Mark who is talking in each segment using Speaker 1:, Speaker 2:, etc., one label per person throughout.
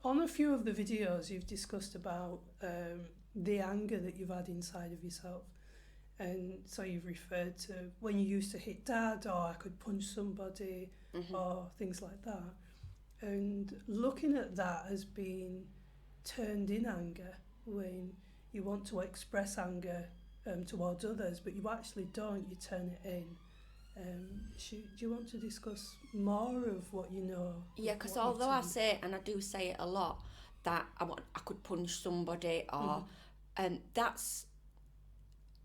Speaker 1: On a few of the videos you've discussed about the anger that you've had inside of yourself. And so you've referred to when you used to hit dad, or I could punch somebody, or things like that. And looking at that as being turned in anger, when you want to express anger towards others, but you actually don't, you turn it in. Do you want to discuss more of what you know?
Speaker 2: Yeah, because although I say, and I do say it a lot, that I could punch somebody, or that's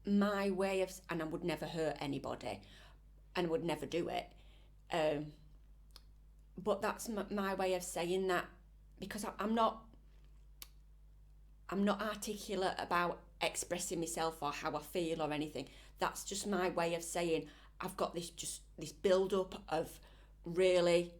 Speaker 2: my way of, and I would never hurt anybody, and I would never do it. But that's my way of saying that, because I'm not articulate about expressing myself or how I feel or anything. That's just my way of saying I've got this build up of really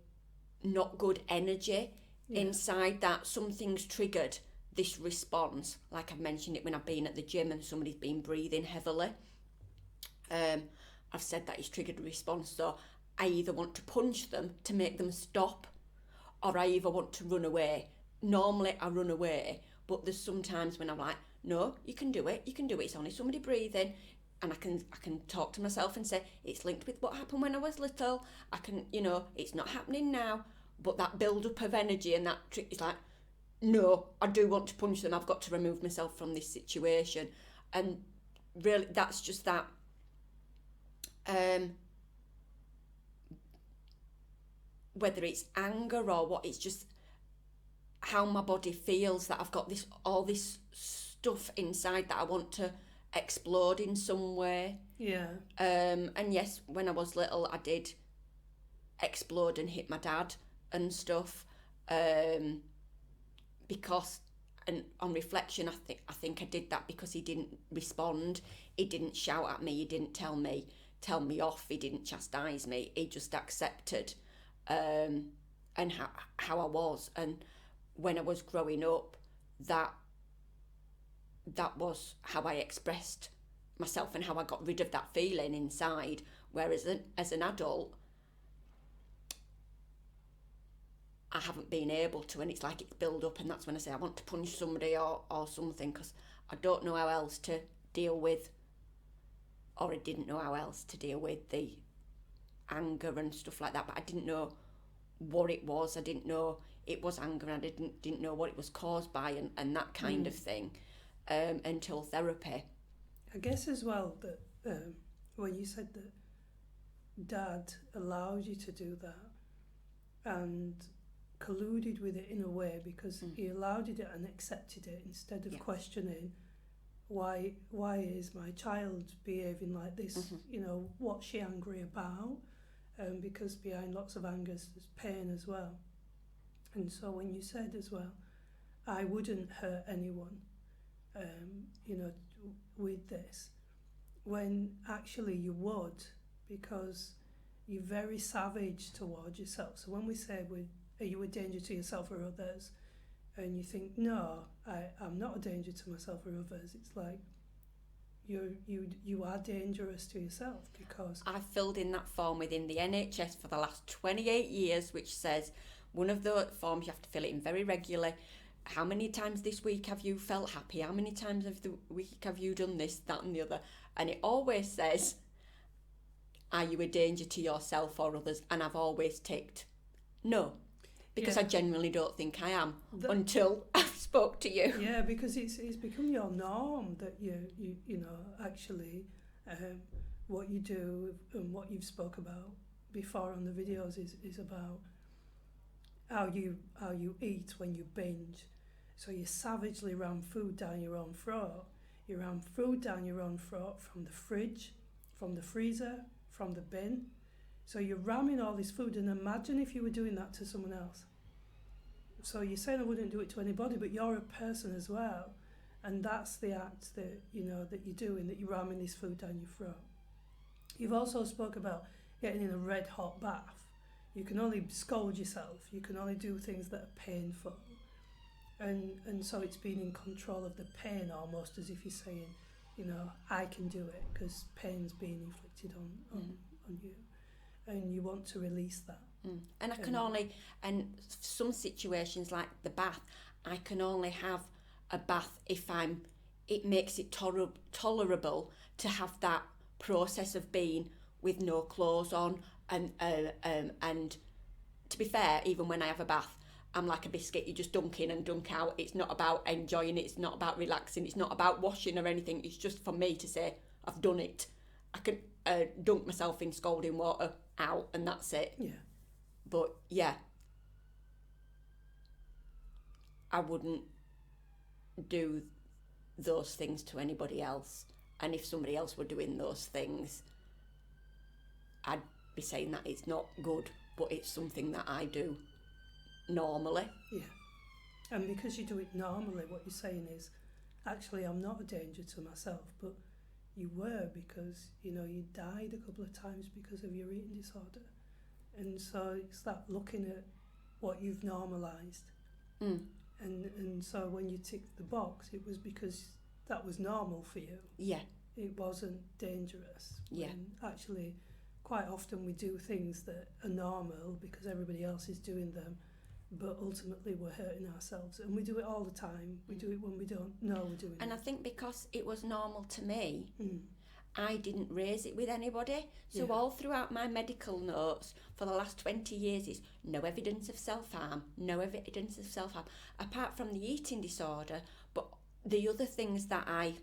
Speaker 2: not good energy inside, that something's triggered this response. Like I've mentioned it when I've been at the gym and somebody's been breathing heavily. I've said that it's triggered a response, so I either want to punch them to make them stop, or I either want to run away. Normally I run away, but there's sometimes when I'm like, no, you can do it, it's only somebody breathing. And I can talk to myself and say, it's linked with what happened when I was little. I can, it's not happening now. But that build-up of energy and that trick is like, no, I do want to punch them. I've got to remove myself from this situation. And really, that's just that. Whether it's anger or what, it's just how my body feels, that I've got all this stuff inside that I want to explode in some way.
Speaker 1: Yeah.
Speaker 2: And yes, when I was little, I did explode and hit my dad and stuff. Because, and on reflection, I think I did that because he didn't respond. He didn't shout at me. He didn't tell me off. He didn't chastise me. He just accepted and how I was. And when I was growing up, that was how I expressed myself and how I got rid of that feeling inside. Whereas as an adult, I haven't been able to, and it's like it's built up, and that's when I say I want to punch somebody or something, because I don't know how else to deal with, or I didn't know how else to deal with the anger and stuff like that, but I didn't know what it was. I didn't know it was anger, and I didn't know what it was caused by, and that kind of thing. Until therapy.
Speaker 1: I guess as well that when you said that dad allowed you to do that and colluded with it in a way, because he allowed it and accepted it instead of questioning why is my child behaving like this, what's she angry about, because behind lots of anger there's pain as well. And so when you said as well, I wouldn't hurt anyone, with this, when actually you would, because you're very savage towards yourself. So when we say, are you a danger to yourself or others? And you think, no, I'm not a danger to myself or others. It's like, you are dangerous to yourself, because...
Speaker 2: I filled in that form within the NHS for the last 28 years, which says, one of the forms, you have to fill it in very regularly. How many times this week have you felt happy? How many times of the week have you done this, that and the other? And it always says, are you a danger to yourself or others? And I've always ticked no, because I genuinely don't think I am until I've spoke to you.
Speaker 1: Yeah, because it's become your norm that you actually what you do and what you've spoke about before on the videos is about how you eat when you binge. So you savagely ram food down your own throat. You ram food down your own throat from the fridge, from the freezer, from the bin. So you're ramming all this food, and imagine if you were doing that to someone else. So you're saying I wouldn't do it to anybody, but you're a person as well. And that's the act that, that you're doing, that you're ramming this food down your throat. You've also spoke about getting in a red hot bath. You can only scold yourself. You can only do things that are painful. And so it's being in control of the pain, almost as if you're saying, I can do it, because pain's being inflicted on you. And you want to release that.
Speaker 2: And I can only, and some situations like the bath, I can only have a bath if it makes it tolerable to have that process of being with no clothes on, and to be fair, even when I have a bath, I'm like a biscuit, you just dunk in and dunk out. It's not about enjoying it, it's not about relaxing, it's not about washing or anything, it's just for me to say, I've done it. I can dunk myself in scalding water, out, and that's it.
Speaker 1: Yeah.
Speaker 2: But yeah, I wouldn't do those things to anybody else. And if somebody else were doing those things, I'd be saying that it's not good, but it's something that I do normally.
Speaker 1: Yeah. And because you do it normally, what you're saying is, actually, I'm not a danger to myself, but you were, because, you died a couple of times because of your eating disorder. And so it's that looking at what you've normalised. And so when you ticked the box, it was because that was normal for you.
Speaker 2: Yeah.
Speaker 1: It wasn't dangerous.
Speaker 2: Yeah.
Speaker 1: And actually, quite often we do things that are normal because everybody else is doing them, but ultimately we're hurting ourselves. And we do it all the time. We do it when we don't know we're doing it.
Speaker 2: And I think because it was normal to me, I didn't raise it with anybody. So all throughout my medical notes for the last 20 years is no evidence of self-harm, no evidence of self-harm, apart from the eating disorder. But the other things that I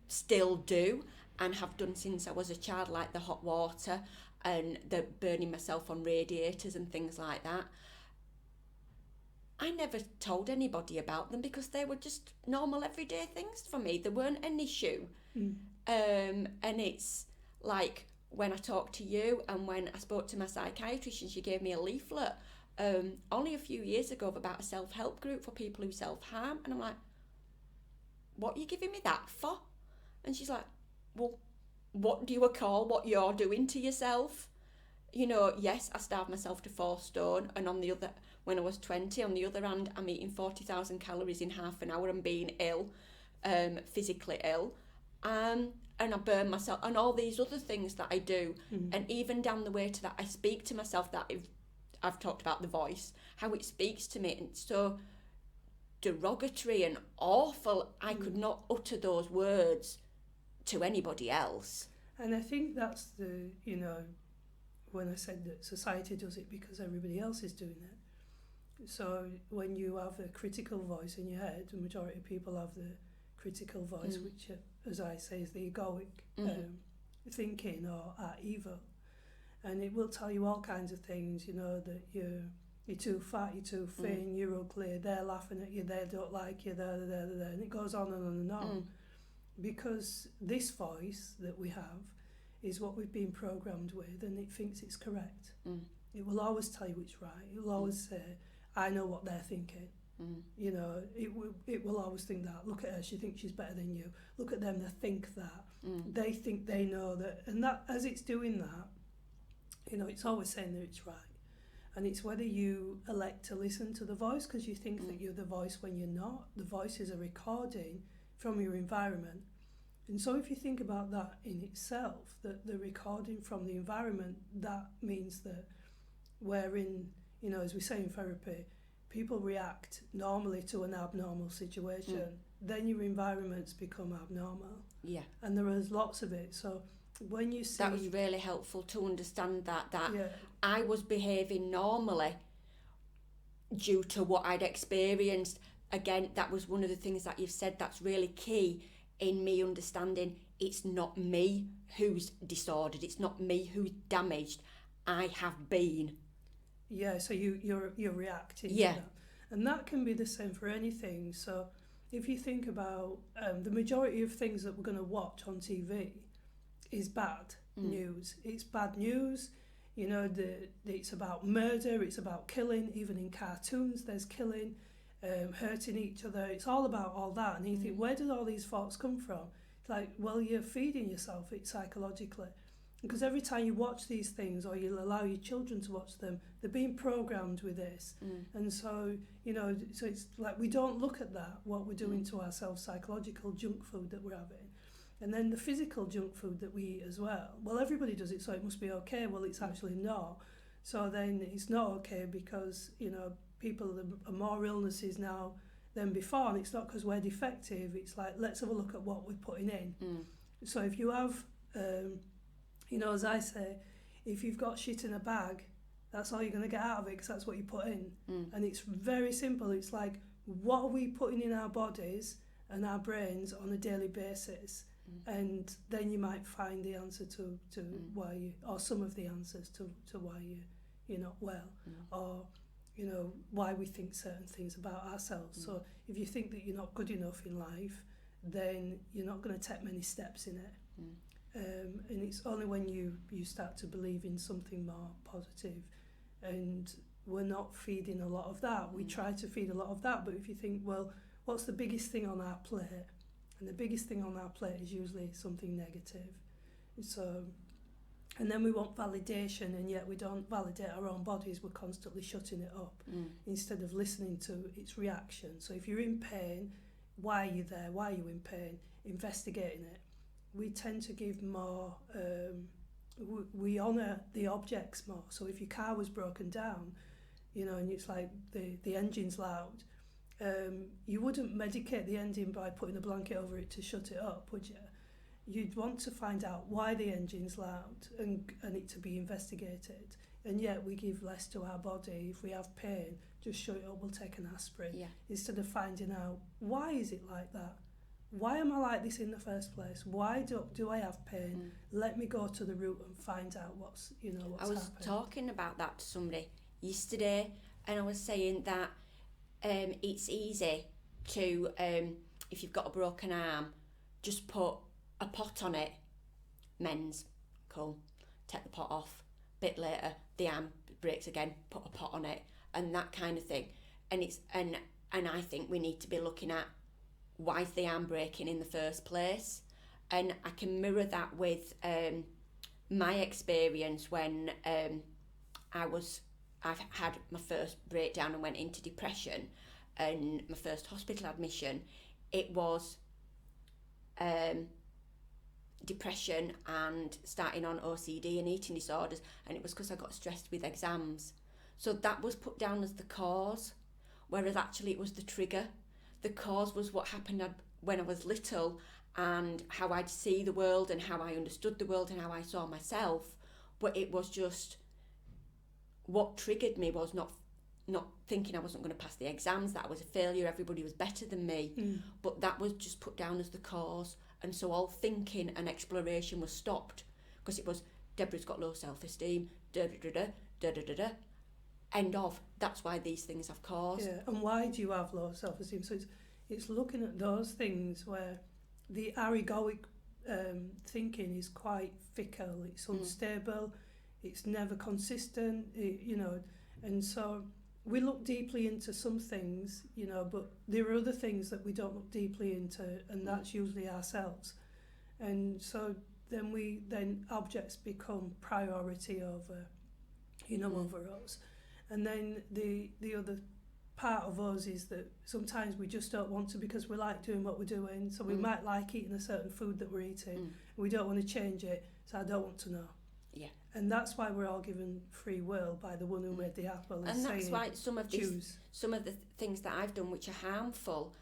Speaker 2: still do and have done since I was a child, like the hot water and the burning myself on radiators and things like that, I never told anybody about them because they were just normal everyday things for me. They weren't an issue. And it's like when I talked to you and when I spoke to my psychiatrist and she gave me a leaflet only a few years ago about a self-help group for people who self-harm, and I'm like, what are you giving me that for? And she's like, well, what do you call what you're doing to yourself? Yes, I starved myself to 4 stone, and when I was 20, on the other hand, I'm eating 40,000 calories in half an hour and being ill, physically ill. And I burn myself, and all these other things that I do. And even down the way to that, I speak to myself, that I've talked about the voice, how it speaks to me, and it's so derogatory and awful. I could not utter those words to anybody else.
Speaker 1: And I think that's the, when I said that society does it because everybody else is doing it. So when you have a critical voice in your head, the majority of people have the critical voice, which, as I say, is the egoic thinking or are evil. And it will tell you all kinds of things, that you're too fat, you're too thin, you're ugly, they're laughing at you, they don't like you, there, and it goes on and on and on. Because this voice that we have is what we've been programmed with, and it thinks it's correct. It will always tell you it's right. It will always say, I know what they're thinking. It will always think that. Look at her, she thinks she's better than you. Look at them, they think that. They think they know that. And that, as it's doing that, it's always saying that it's right. And it's whether you elect to listen to the voice because you think that you're the voice when you're not. The voice is a recording from your environment. And so if you think about that in itself, that the recording from the environment, that means that wherein, as we say in therapy, people react normally to an abnormal situation, then your environments become abnormal. Yeah. And there is lots of it. So when you see...
Speaker 2: That was really helpful to understand that I was behaving normally due to what I'd experienced. Again, that was one of the things that you've said that's really key in me understanding it's not me who's disordered, it's not me who's damaged, I have been.
Speaker 1: Yeah, so you're reacting to that. And that can be the same for anything. So if you think about the majority of things that we're going to watch on TV is bad news. It's bad news, it's about murder, it's about killing, even in cartoons there's killing, hurting each other, it's all about all that. And you think, where did all these thoughts come from? It's like, well, you're feeding yourself it psychologically. Because every time you watch these things or you allow your children to watch them, they're being programmed with this. And so, so it's like we don't look at that, what we're doing to ourselves, psychological junk food that we're having. And then the physical junk food that we eat as well. Well, everybody does it, so it must be okay. Well, it's actually not. So then it's not okay because, people are more illnesses now than before, and it's not because we're defective. It's like, let's have a look at what we're putting in. So if you have, as I say, if you've got shit in a bag, that's all you're going to get out of it because that's what you put in. And it's very simple. It's like, what are we putting in our bodies and our brains on a daily basis? And then you might find the answer to why you, or some of the answers to why you're not well, or why we think certain things about ourselves. So if you think that you're not good enough in life, then you're not going to take many steps in it. And it's only when you start to believe in something more positive, and we're not feeding a lot of that. We try to feed a lot of that, but if you think, well, what's the biggest thing on our plate? And the biggest thing on our plate is usually something negative. So, and then we want validation, and yet we don't validate our own bodies. We're constantly shutting it up instead of listening to its reaction. So if you're in pain, why are you there? Why are you in pain? Investigating it. We tend to give more, we honour the objects more. So if your car was broken down, and it's like the engine's loud, you wouldn't medicate the engine by putting a blanket over it to shut it up, would you? You'd want to find out why the engine's loud and it to be investigated. And yet we give less to our body. If we have pain, just shut it up, we'll take an aspirin. Instead of finding out, why is it like that? Why am I like this in the first place? Why do I have pain? Let me go to the root and find out what's happening.
Speaker 2: I was talking about that to somebody yesterday, and I was saying that it's easy to, if you've got a broken arm, just put a pot on it. Men's, cool. Take the pot off. Bit later, the arm breaks again. Put a pot on it, and that kind of thing. And I think we need to be looking at, why is the arm breaking in the first place? And I can mirror that with my experience when I've had my first breakdown and went into depression, and my first hospital admission. It was depression and starting on OCD and eating disorders, and it was because I got stressed with exams. So that was put down as the cause, whereas actually it was the trigger. The cause was what happened when I was little, and how I'd see the world and how I understood the world and how I saw myself. But it was just, what triggered me was not thinking I wasn't going to pass the exams, that I was a failure, everybody was better than me. But that was just put down as the cause. And so all thinking and exploration was stopped, because it was, Deborah's got low self-esteem, da-da-da-da, end of. That's why these things have caused.
Speaker 1: Yeah, and why do you have low self-esteem? So it's looking at those things where the egoic thinking is quite fickle, it's unstable, it's never consistent, and so we look deeply into some things, but there are other things that we don't look deeply into, and that's usually ourselves. And so then objects become priority over, over us. And then the other part of us is that sometimes we just don't want to, because we like doing what we're doing. So we might like eating a certain food that we're eating. We don't want to change it, so I don't want to know.
Speaker 2: Yeah.
Speaker 1: And that's why we're all given free will by the one who made the apple.
Speaker 2: And that's why some of the things that I've done which are harmful,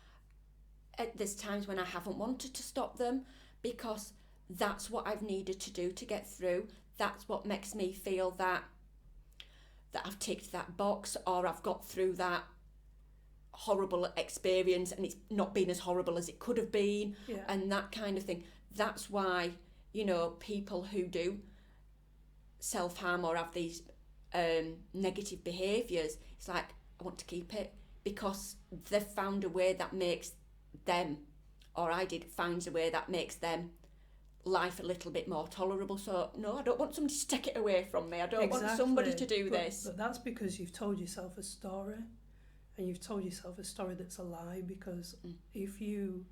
Speaker 2: there's times when I haven't wanted to stop them, because that's what I've needed to do to get through. That's what makes me feel that I've ticked that box, or I've got through that horrible experience and it's not been as horrible as it could have been, and that kind of thing. That's why, people who do self-harm or have these negative behaviours, it's like, I want to keep it, because they've found a way that makes them, or finds a way that makes them life a little bit more tolerable. So no, I don't want somebody to take it away from me. I don't want somebody to do this. But
Speaker 1: that's because you've told yourself a story, and you've told yourself a story that's a lie, because if you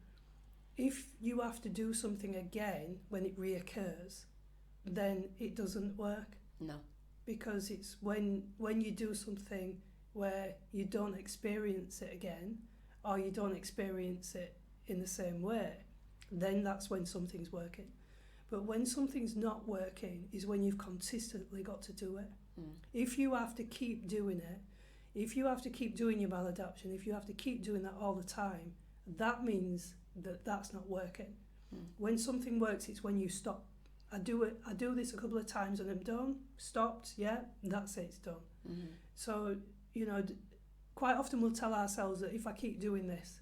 Speaker 1: have to do something again when it reoccurs, then it doesn't work.
Speaker 2: No.
Speaker 1: Because it's when you do something where you don't experience it again, or you don't experience it in the same way, then that's when something's working. But when something's not working is when you've consistently got to do it. If you have to keep doing it, if you have to keep doing your maladaptation, if you have to keep doing that all the time, that means that that's not working. When something works, it's when you stop. I do this a couple of times and I'm done, stopped, yeah, that's it, it's done. So, you know, quite often we'll tell ourselves that if I keep doing this,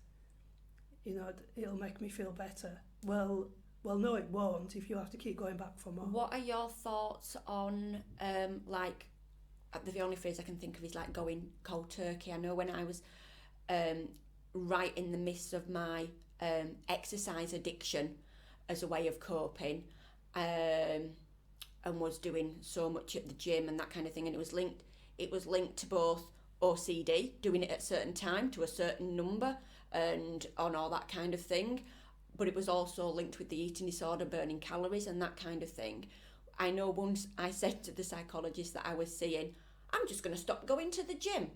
Speaker 1: you know, it'll make me feel better. Well, no, it won't if you have to keep going back for more.
Speaker 2: What are your thoughts on, like, the only phrase I can think of is like going cold turkey. I know when I was right in the midst of my exercise addiction as a way of coping, and was doing so much at the gym and that kind of thing, and it was linked to both OCD, doing it at a certain time to a certain number and on all that kind of thing, but it was also linked with the eating disorder, burning calories and that kind of thing. I know once I said to the psychologist that I was seeing, I'm just going to stop going to the gym.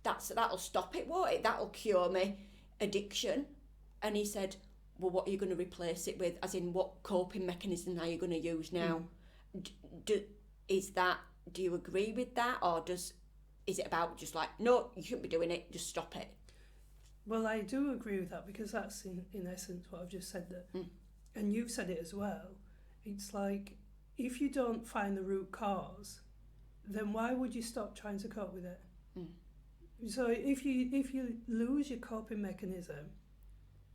Speaker 2: That'll stop it, won't it? That'll cure me addiction. And he said, well, what are you going to replace it with? As in, what coping mechanism are you going to use now? Do you agree with that? Or is it about just like, no, you shouldn't be doing it, just stop it?
Speaker 1: Well, I do agree with that, because that's in essence what I've just said, that, and you've said it as well. It's like, if you don't find the root cause, then why would you stop trying to cope with it? So if you lose your coping mechanism,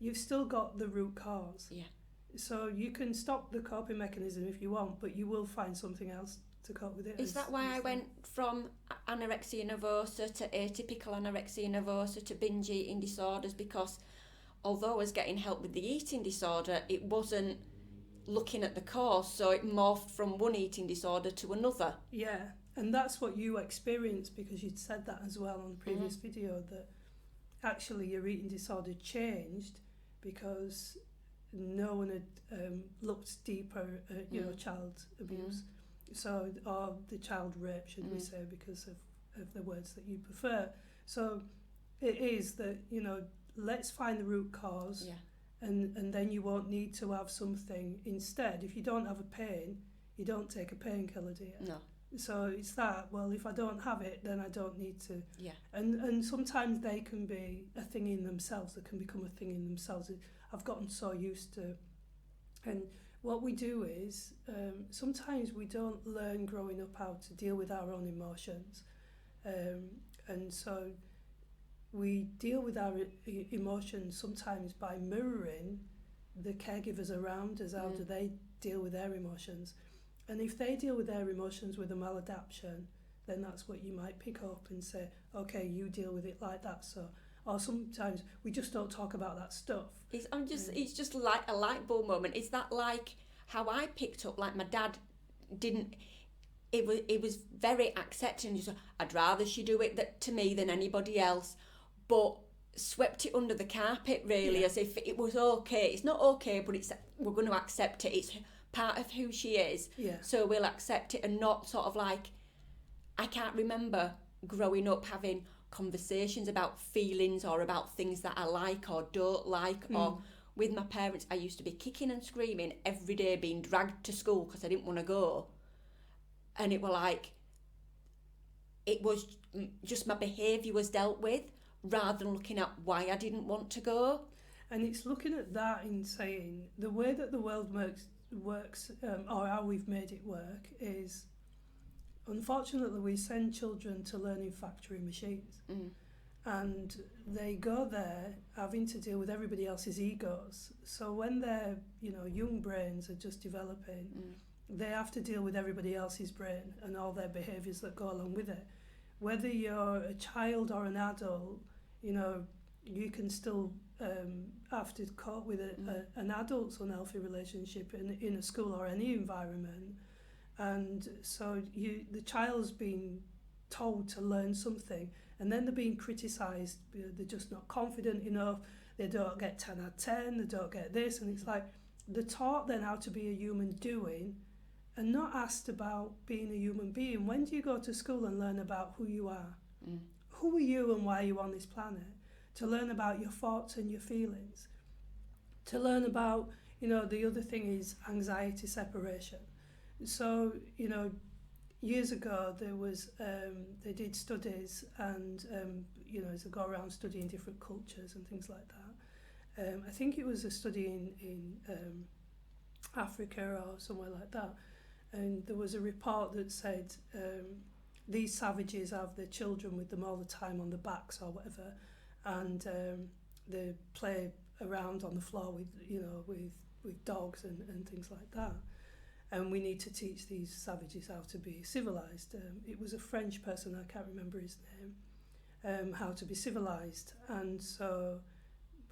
Speaker 1: you've still got the root cause.
Speaker 2: Yeah.
Speaker 1: So you can stop the coping mechanism if you want, but you will find something else to cope with it.
Speaker 2: Is that why I went from anorexia nervosa to atypical anorexia nervosa to binge eating disorders? Because although I was getting help with the eating disorder, it wasn't looking at the cause, so it morphed from one eating disorder to another.
Speaker 1: Yeah, and that's what you experienced, because you'd said that as well on the previous video, that actually your eating disorder changed because no one had looked deeper at child abuse, so, or the child rape, should we say, because of the words that you prefer. So it is that, you know, let's find the root cause, and then you won't need to have something instead. If you don't have a pain, you don't take a painkiller, do you?
Speaker 2: No.
Speaker 1: So it's that, well, if I don't have it, then I don't need to.
Speaker 2: Yeah.
Speaker 1: And sometimes they can be a thing in themselves, they can become a thing in themselves. I've gotten so used to. And what we do is, sometimes we don't learn growing up how to deal with our own emotions. And so we deal with our emotions sometimes by mirroring the caregivers around us. How do they deal with their emotions? And if they deal with their emotions with a maladaptation, then that's what you might pick up and say, okay, you deal with it like that. So, or sometimes we just don't talk about that stuff.
Speaker 2: It's just like a light bulb moment. Is that like how I picked up? Like my dad didn't. It was very accepting. He said, I'd rather she do it to me than anybody else, but swept it under the carpet really, as if it was okay. It's not okay, but we're going to accept it. It's part of who she is, so we'll accept it, and not sort of like, I can't remember growing up having conversations about feelings or about things that I like or don't like, or with my parents I used to be kicking and screaming every day, being dragged to school because I didn't want to go, and it was just my behaviour was dealt with rather than looking at why I didn't want to go.
Speaker 1: And it's looking at that and saying the way that the world works, or how we've made it work, is unfortunately we send children to learn in factory machines, and they go there having to deal with everybody else's egos. So when their young brains are just developing, they have to deal with everybody else's brain and all their behaviours that go along with it. Whether you're a child or an adult, you can still have to cope with an adult's unhealthy relationship in a school or any environment. And so the child's being told to learn something, and then they're being criticised. They're just not confident enough, they don't get 10 out of 10, they don't get this, and it's like they're taught then how to be a human doing and not asked about being a human being. When do you go to school and learn about who you are? Who are you and why are you on this planet? To learn about your thoughts and your feelings. To learn about, the other thing is anxiety separation. So, years ago there was they did studies and they go around studying different cultures and things like that. I think it was a study in Africa or somewhere like that, and there was a report that said these savages have their children with them all the time on the backs or whatever, and they play around on the floor with dogs and things like that. And we need to teach these savages how to be civilized. It was a French person, I can't remember his name, how to be civilized. And so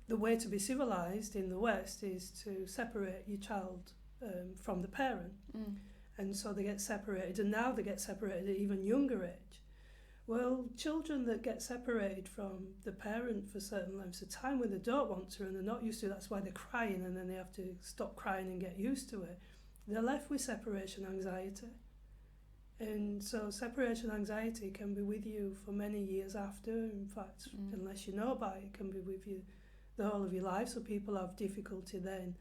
Speaker 1: the way to be civilized in the West is to separate your child from the parent. And so they get separated, and now they get separated at even younger age. Well, children that get separated from the parent for certain lengths of time when they don't want to and they're not used to it, that's why they're crying, and then they have to stop crying and get used to it. They're left with separation anxiety. And so separation anxiety can be with you for many years after. In fact, unless you know about it, it can be with you the whole of your life. So people have difficulty then.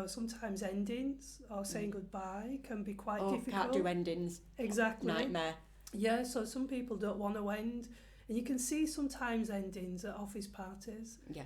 Speaker 1: Sometimes endings or saying goodbye can be quite difficult.
Speaker 2: Can't do endings.
Speaker 1: Exactly.
Speaker 2: Nightmare.
Speaker 1: Yeah, so some people don't want to end. And you can see sometimes endings at office parties.
Speaker 2: Yeah.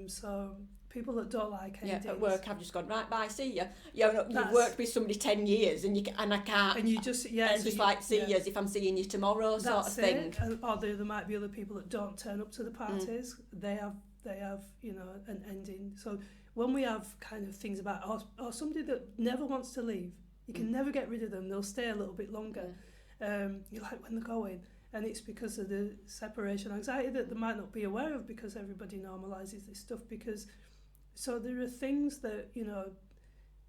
Speaker 1: So people that don't like endings.
Speaker 2: Yeah, at work I've just gone, right, bye, see ya. You've worked with somebody 10 years and I can't.
Speaker 1: And you just, see ya
Speaker 2: as if I'm seeing you tomorrow, sort of thing.
Speaker 1: Or there might be other people that don't turn up to the parties. They have an ending. So when we have kind of things about, or somebody that never wants to leave, you can never get rid of them, they'll stay a little bit longer. You like when they're going. And it's because of the separation anxiety that they might not be aware of, because everybody normalises this stuff. So there are things that,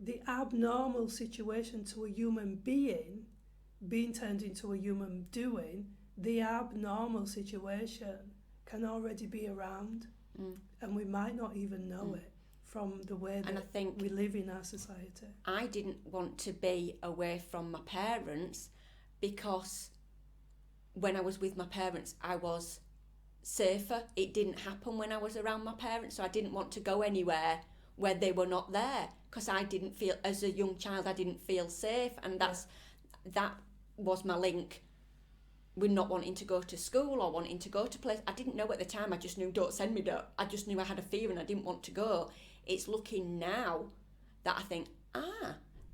Speaker 1: the abnormal situation to a human being turned into a human doing, the abnormal situation can already be around. And we might not even know it from the way that we live in our society.
Speaker 2: I didn't want to be away from my parents because when I was with my parents, I was safer. It didn't happen when I was around my parents, so I didn't want to go anywhere where they were not there, because I didn't feel, as a young child, I didn't feel safe, and that was my link with not wanting to go to school or wanting to go to place. I didn't know at the time, I just knew, don't send me there. I just knew I had a fear and I didn't want to go. It's looking now that I think,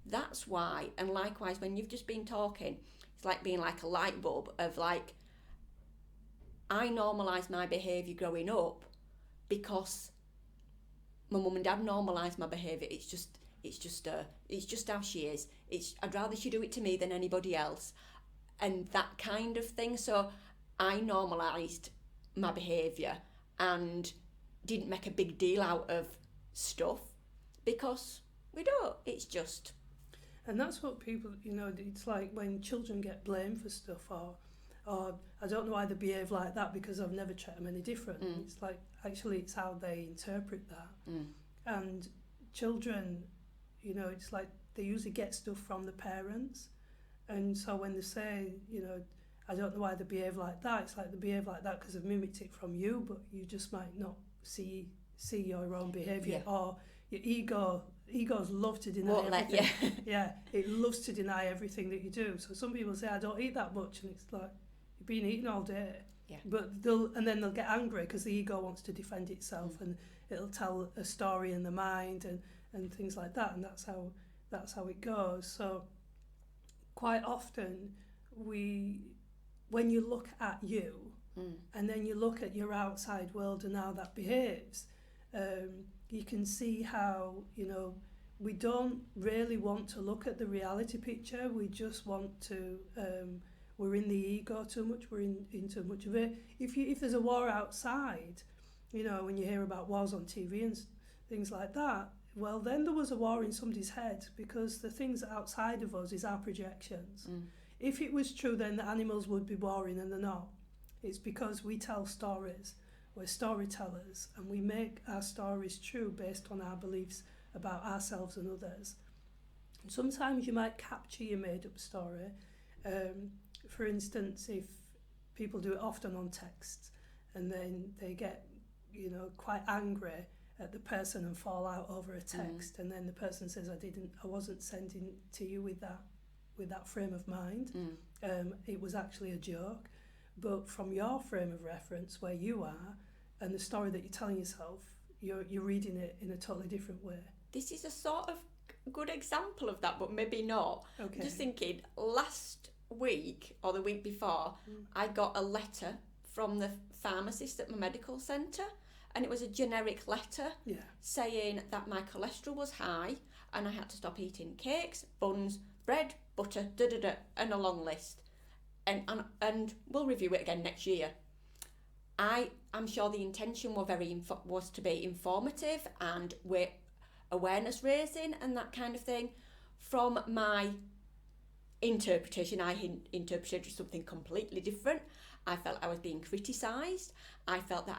Speaker 2: that's why. And likewise, when you've just been talking, it's like being like a light bulb of like, I normalised my behaviour growing up because my mum and dad normalised my behaviour. It's just how she is. I'd rather she do it to me than anybody else, and that kind of thing. So I normalised my behaviour and didn't make a big deal out of stuff because we don't. It's just.
Speaker 1: And that's what people, it's like when children get blamed for stuff, or I don't know why they behave like that because I've never treated them any different. It's like, actually, it's how they interpret that. And children, it's like they usually get stuff from the parents. And so when they say, I don't know why they behave like that, it's like they behave like that because they've mimicked it from you, but you just might not see your own behaviour. Or your egos love to deny everything. It loves to deny everything that you do. So some people say, I don't eat that much, and it's like, you've been eating all day. But then they'll get angry because the ego wants to defend itself, and it'll tell a story in the mind and things like that, and that's how it goes. So quite often when you look at you and then you look at your outside world and how that behaves, you can see how, we don't really want to look at the reality picture. We just want to, we're in the ego too much, we're in too much of it. If there's a war outside, when you hear about wars on TV and things like that, well, then there was a war in somebody's head, because the things outside of us is our projections. If it was true, then the animals would be warring, and they're not. It's because we tell stories. We're storytellers, and we make our stories true based on our beliefs about ourselves and others. Sometimes you might capture your made-up story. For instance, if people do it often on text, and then they get, quite angry at the person and fall out over a text, and then the person says, I wasn't sending to you with that with that frame of mind. It was actually a joke. But from your frame of reference, where you are, and the story that you're telling yourself, you're reading it in a totally different way.
Speaker 2: This is a sort of good example of that, but maybe not.
Speaker 1: Okay.
Speaker 2: I'm just thinking, last week or the week before, I got a letter from the pharmacist at my medical centre, and it was a generic letter saying that my cholesterol was high and I had to stop eating cakes, buns, bread, butter, and a long list. And we'll review it again next year. I'm sure the intention was to be informative and awareness raising and that kind of thing. From my interpretation, I interpreted something completely different. I felt I was being criticised. I felt that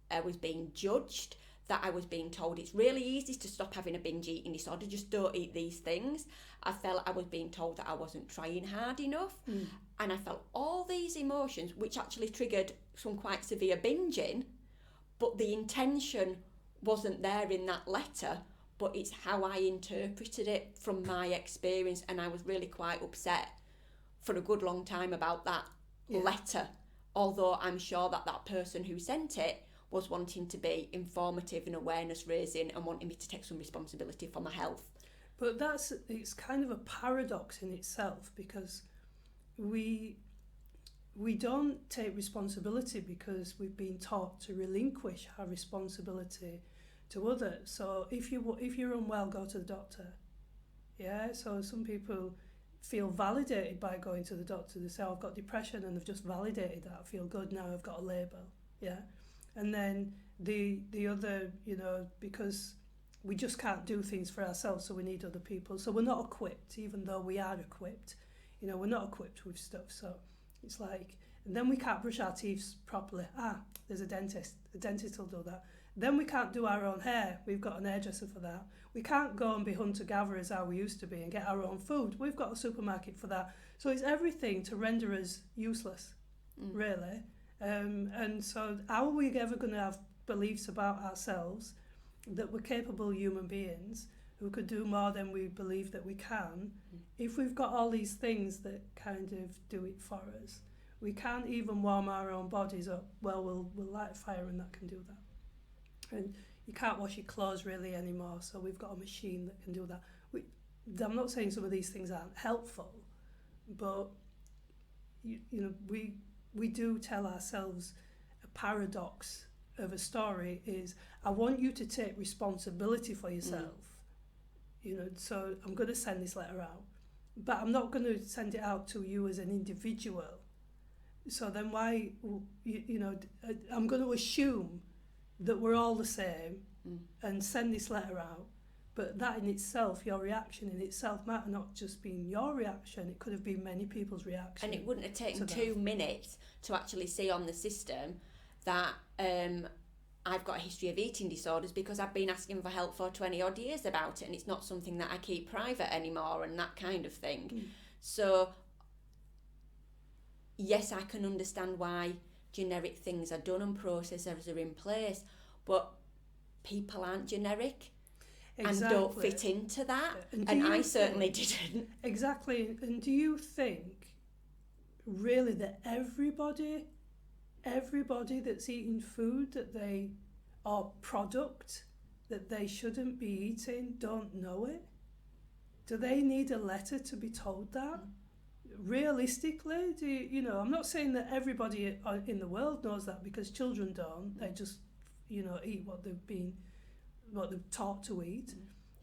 Speaker 2: I was being judged, that I was being told it's really easy to stop having a binge eating disorder, just don't eat these things. I felt I was being told that I wasn't trying hard enough. And I felt all these emotions, which actually triggered some quite severe binging, but the intention wasn't there in that letter, but it's how I interpreted it from my experience. And I was really quite upset for a good long time about that letter, although I'm sure that person who sent it was wanting to be informative and awareness raising and wanting me to take some responsibility for my health.
Speaker 1: But it's kind of a paradox in itself, because we don't take responsibility because we've been taught to relinquish our responsibility to others. So if you're unwell, go to the doctor. Yeah, so some people feel validated by going to the doctor. They say, I've got depression, and they've just validated that. I feel good now, I've got a label. Yeah. And then the other, because we just can't do things for ourselves, so we need other people. So we're not equipped, even though we are equipped. We're not equipped with stuff. So it's like, and then we can't brush our teeth properly. There's a dentist. The dentist will do that. Then we can't do our own hair. We've got an hairdresser for that. We can't go and be hunter-gatherers how we used to be and get our own food. We've got a supermarket for that. So it's everything to render us useless, really. And so how are we ever going to have beliefs about ourselves that we're capable human beings who could do more than we believe that we can if we've got all these things that kind of do it for us? We can't even warm our own bodies up. Well, we'll light a fire and that can do that. And you can't wash your clothes really anymore, so we've got a machine that can do that. I'm not saying some of these things aren't helpful, but we do tell ourselves a paradox of a story is, I want you to take responsibility for yourself. So I'm going to send this letter out, but I'm not going to send it out to you as an individual. So then why, I'm going to assume that we're all the same and send this letter out. But that in itself, your reaction in itself might not just been your reaction, it could have been many people's reaction.
Speaker 2: And it wouldn't have taken 2 minutes to actually see on the system that I've got a history of eating disorders, because I've been asking for help for 20 odd years about it, and it's not something that I keep private anymore and that kind of thing. So yes, I can understand why generic things are done and processes are in place, but people aren't generic. Exactly. And don't fit into that. And I certainly didn't.
Speaker 1: Exactly. And do you think really that everybody that's eating food or product that they shouldn't be eating don't know it? Do they need a letter to be told that? Realistically, I'm not saying that everybody in the world knows that, because children don't. They just, eat what they're taught to eat.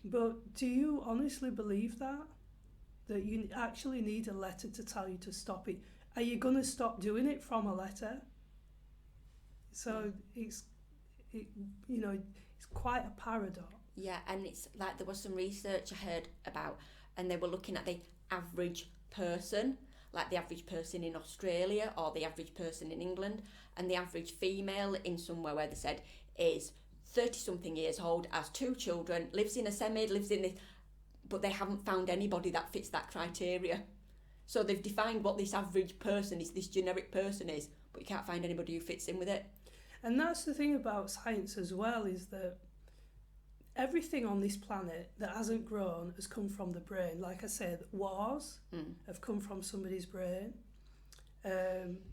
Speaker 1: But do you honestly believe that you actually need a letter to tell you to stop it? Are you going to stop doing it from a letter? So it's quite a paradox.
Speaker 2: Yeah, and it's like there was some research I heard about, and they were looking at the average person, like the average person in Australia or the average person in England, and the average female in somewhere where they said is 30-something years old, has 2 children, lives in a semi, but they haven't found anybody that fits that criteria. So they've defined what this average person is, this generic person is, but you can't find anybody who fits in with it.
Speaker 1: And that's the thing about science as well, is that everything on this planet that hasn't grown has come from the brain. Like I said, wars have come from somebody's brain.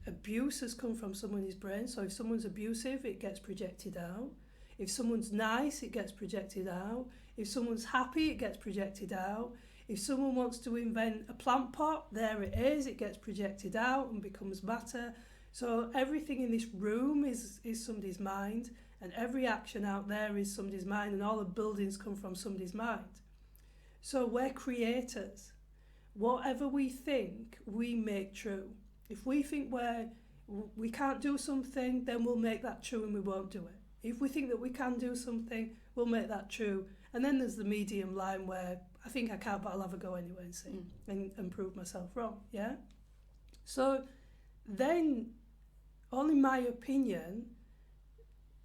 Speaker 1: Abuse has come from somebody's brain. So if someone's abusive, it gets projected out. If someone's nice, it gets projected out. If someone's happy, it gets projected out. If someone wants to invent a plant pot, there it is, it gets projected out and becomes matter. So everything in this room is somebody's mind, and every action out there is somebody's mind, and all the buildings come from somebody's mind. So we're creators. Whatever we think, we make true. If we think we can't do something, then we'll make that true and we won't do it. If we think that we can do something, we'll make that true. And then there's the medium line where I think I can't, but I'll have a go anyway and see and prove myself wrong. Yeah. So then, only my opinion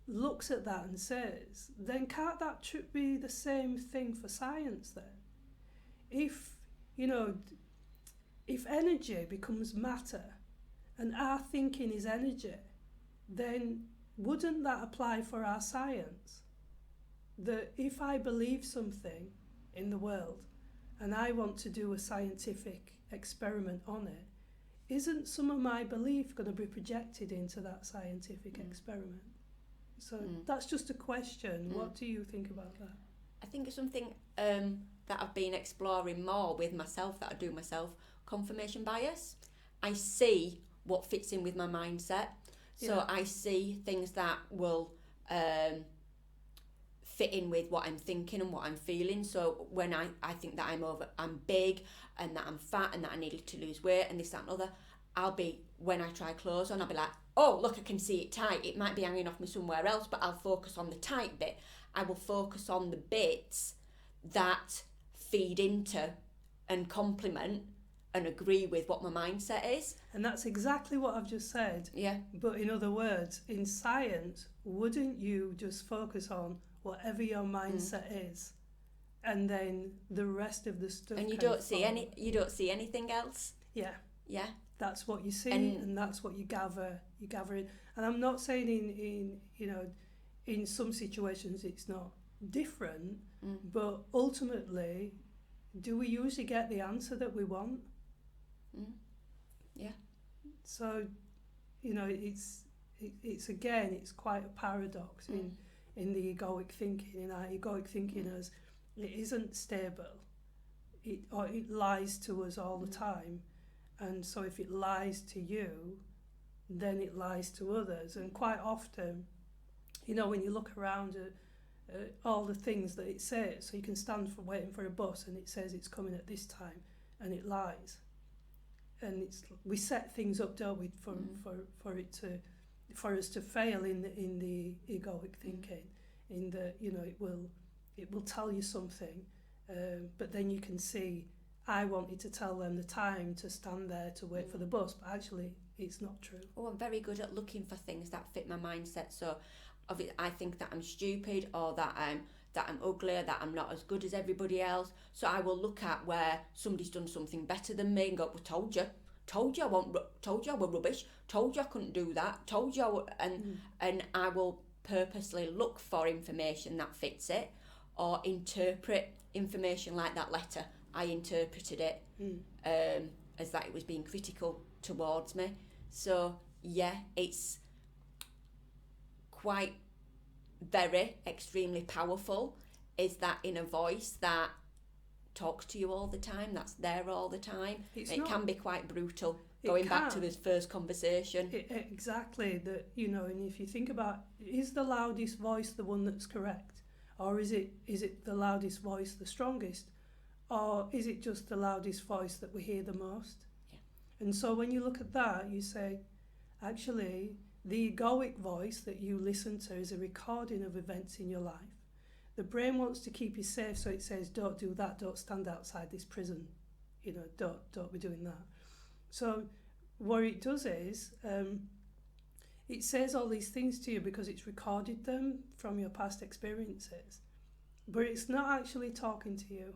Speaker 1: looks at that and says, then can't that be the same thing for science then? If energy becomes matter and our thinking is energy, then wouldn't that apply for our science? That if I believe something in the world and I want to do a scientific experiment on it, isn't some of my belief going to be projected into that scientific experiment? So that's just a question. What do you think about that?
Speaker 2: I think it's something that I've been exploring more with myself, that I do myself, confirmation bias. I see what fits in with my mindset. So I see things that will fit in with what I'm thinking and what I'm feeling. So when I think that I'm big and that I'm fat and that I needed to lose weight and this, that and other, when I try clothes on, I'll be like, oh, look, I can see it tight. It might be hanging off me somewhere else, but I'll focus on the tight bit. I will focus on the bits that feed into and complement and agree with what my mindset is.
Speaker 1: And that's exactly what I've just said.
Speaker 2: Yeah.
Speaker 1: But in other words, in science, wouldn't you just focus on whatever your mindset is, and then the rest of the stuff?
Speaker 2: And you don't see anything else.
Speaker 1: Yeah.
Speaker 2: Yeah.
Speaker 1: That's what you see, and that's what you gather. You gather it. And I'm not saying in some situations it's not different, but ultimately, do we usually get the answer that we want?
Speaker 2: Yeah.
Speaker 1: So, it's again, it's quite a paradox in the egoic thinking. In our egoic thinking, as it isn't stable, it lies to us all the time, and so if it lies to you, then it lies to others. And quite often, when you look around at all the things that it says, so you can stand for waiting for a bus and it says it's coming at this time, and it lies. And we set things up, don't we, for us to fail in the egoic thinking, in that it will tell you something, but then you can see, I wanted to tell them the time to stand there to wait for the bus, but actually it's not true.
Speaker 2: Oh, I'm very good at looking for things that fit my mindset. So I think that I'm stupid, or that I'm ugly, that I'm not as good as everybody else. So I will look at where somebody's done something better than me and go, well, told you I were rubbish, told you I couldn't do that, told you and I will purposely look for information that fits it, or interpret information like that letter. I interpreted it as that it was being critical towards me. So yeah, it's quite very extremely powerful, is that inner voice that talks to you all the time, that's there all the time. It can be quite brutal, going back to this first conversation.
Speaker 1: Exactly, that and if you think about, is the loudest voice the one that's correct, or is it the loudest voice the strongest, or is it just the loudest voice that we hear the most?
Speaker 2: Yeah.
Speaker 1: And so when you look at that, you say, actually, the egoic voice that you listen to is a recording of events in your life. The brain wants to keep you safe, so it says, don't do that, don't stand outside this prison, don't be doing that. So what it does is, it says all these things to you because it's recorded them from your past experiences, but it's not actually talking to you.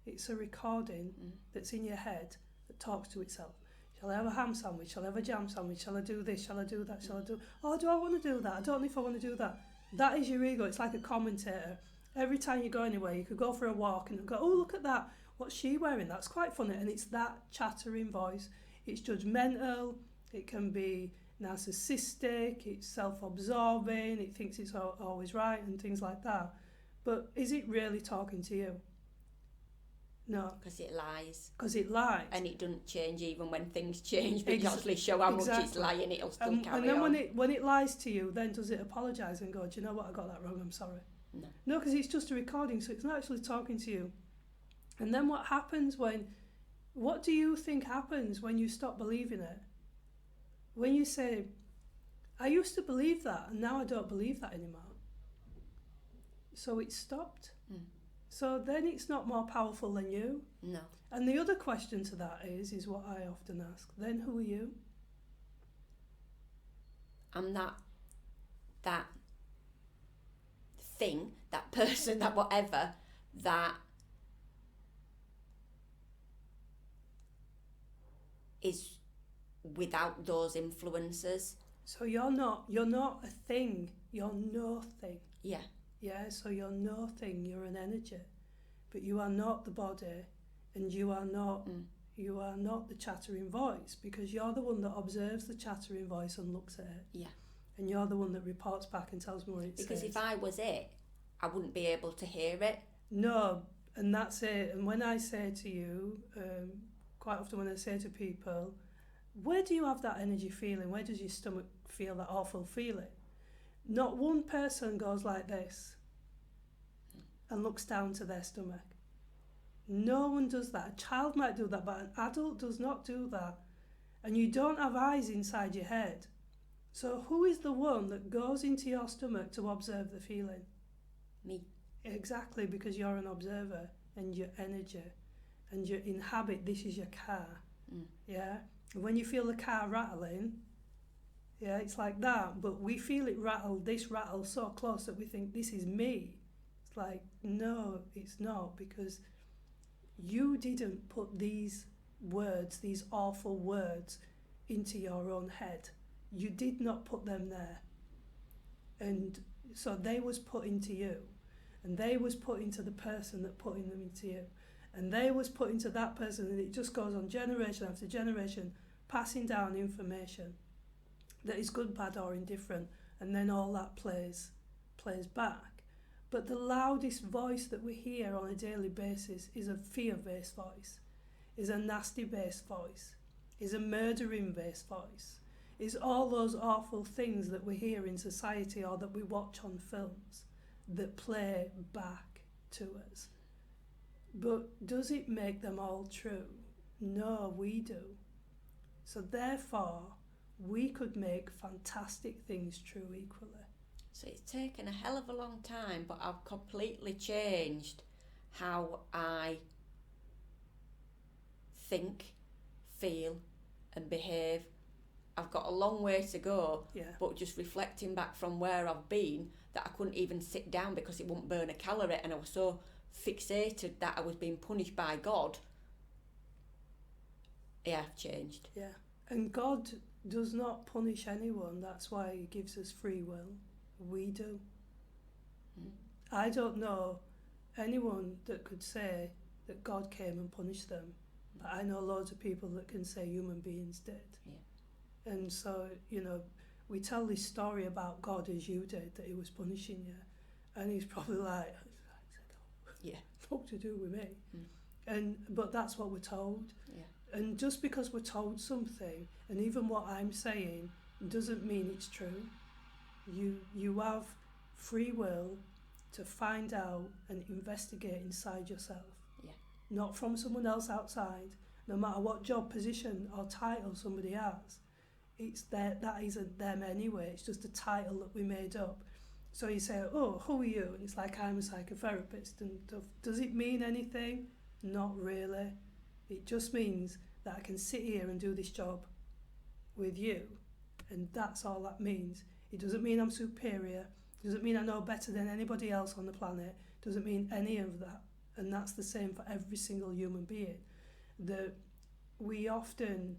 Speaker 1: It's a recording that's in your head that talks to itself. Shall I have a ham sandwich? Shall I have a jam sandwich? Shall I do this? Shall I do that? Shall I do... Oh, do I want to do that? I don't know if I want to do that. That is your ego. It's like a commentator. Every time you go anywhere, you could go for a walk and go, oh, look at that. What's she wearing? That's quite funny. And it's that chattering voice. It's judgmental. It can be narcissistic. It's self-absorbing. It thinks it's always right and things like that. But is it really talking to you? No.
Speaker 2: Because it lies.
Speaker 1: Because it lies.
Speaker 2: And it doesn't change even when things change, but you actually show how much it's lying, it'll still carry
Speaker 1: and then
Speaker 2: on.
Speaker 1: when it lies to you, then does it apologise and go, do you know what, I got that wrong, I'm sorry?
Speaker 2: No.
Speaker 1: No, because it's just a recording, so it's not actually talking to you. And then what do you think happens when you stop believing it? When you say, I used to believe that, and now I don't believe that anymore. So it stopped.
Speaker 2: Mm. So
Speaker 1: then it's not more powerful than you.
Speaker 2: No.
Speaker 1: And the other question to that is what I often ask, then who are you?
Speaker 2: I'm that thing, that person, that whatever, that is without those influences.
Speaker 1: So you're not a thing, you're nothing.
Speaker 2: Yeah.
Speaker 1: Yeah, so you're nothing, you're an energy. But you are not the body, and you are not the chattering voice, because you're the one that observes the chattering voice and looks at it.
Speaker 2: Yeah.
Speaker 1: And you're the one that reports back and tells me what it says.
Speaker 2: Because if I was it, I wouldn't be able to hear it.
Speaker 1: No, and that's it. And when I say to you, quite often when I say to people, where do you have that energy feeling? Where does your stomach feel that awful feeling? Not one person goes like this and looks down to their stomach. No one does that. A child might do that, but an adult does not do that. And you don't have eyes inside your head. So who is the one that goes into your stomach to observe the feeling?
Speaker 2: Me.
Speaker 1: Exactly, because you're an observer and your energy and you inhabit, this is your car. Yeah? And when you feel the car rattling, yeah, it's like that, but we feel it rattle so close that we think this is me. It's like, no, it's not, because you didn't put these words, these awful words, into your own head. You did not put them there. And so they was put into you, and they was put into the person that putting them into you, and they was put into that person, and it just goes on generation after generation, passing down information that is good, bad or indifferent, and then all that plays back. But the loudest voice that we hear on a daily basis is a fear-based voice, is a nasty-based voice, is a murdering-based voice, is all those awful things that we hear in society or that we watch on films that play back to us. But does it make them all true? No, we do. So therefore, we could make fantastic things true equally.
Speaker 2: So it's taken a hell of a long time, but I've completely changed how I think, feel and behave. I've got a long way to go, but just reflecting back from where I've been, that I couldn't even sit down because it wouldn't burn a calorie, and I was so fixated that I was being punished by God. Yeah, I've changed.
Speaker 1: Yeah, and God does not punish anyone. That's why he gives us free will. We do. I don't know anyone that could say that God came and punished them, but I know loads of people that can say human beings did.
Speaker 2: Yeah.
Speaker 1: And so, you know, we tell this story about God as you did, that he was punishing you, and he's probably like,
Speaker 2: yeah,
Speaker 1: what to do with me? But that's what we're told.
Speaker 2: Yeah.
Speaker 1: And just because we're told something, and even what I'm saying, doesn't mean it's true. You have free will to find out and investigate inside yourself.
Speaker 2: Yeah.
Speaker 1: Not from someone else outside, no matter what job, position or title somebody has. It's that isn't them anyway, it's just a title that we made up. So you say, oh, who are you? And it's like, I'm a psychotherapist. And does it mean anything? Not really. It just means that I can sit here and do this job with you, and that's all that means. It doesn't mean I'm superior. It doesn't mean I know better than anybody else on the planet. It doesn't mean any of that. And that's the same for every single human being. That we often,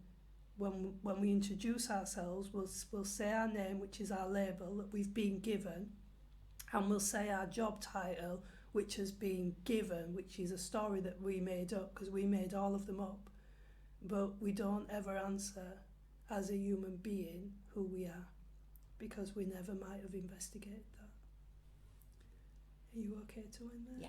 Speaker 1: when we introduce ourselves, we'll say our name, which is our label that we've been given, and we'll say our job title, which has been given, which is a story that we made up, because we made all of them up, but we don't ever answer as a human being who we are, because we never might have investigated that. Are you okay to end there?
Speaker 2: Yeah.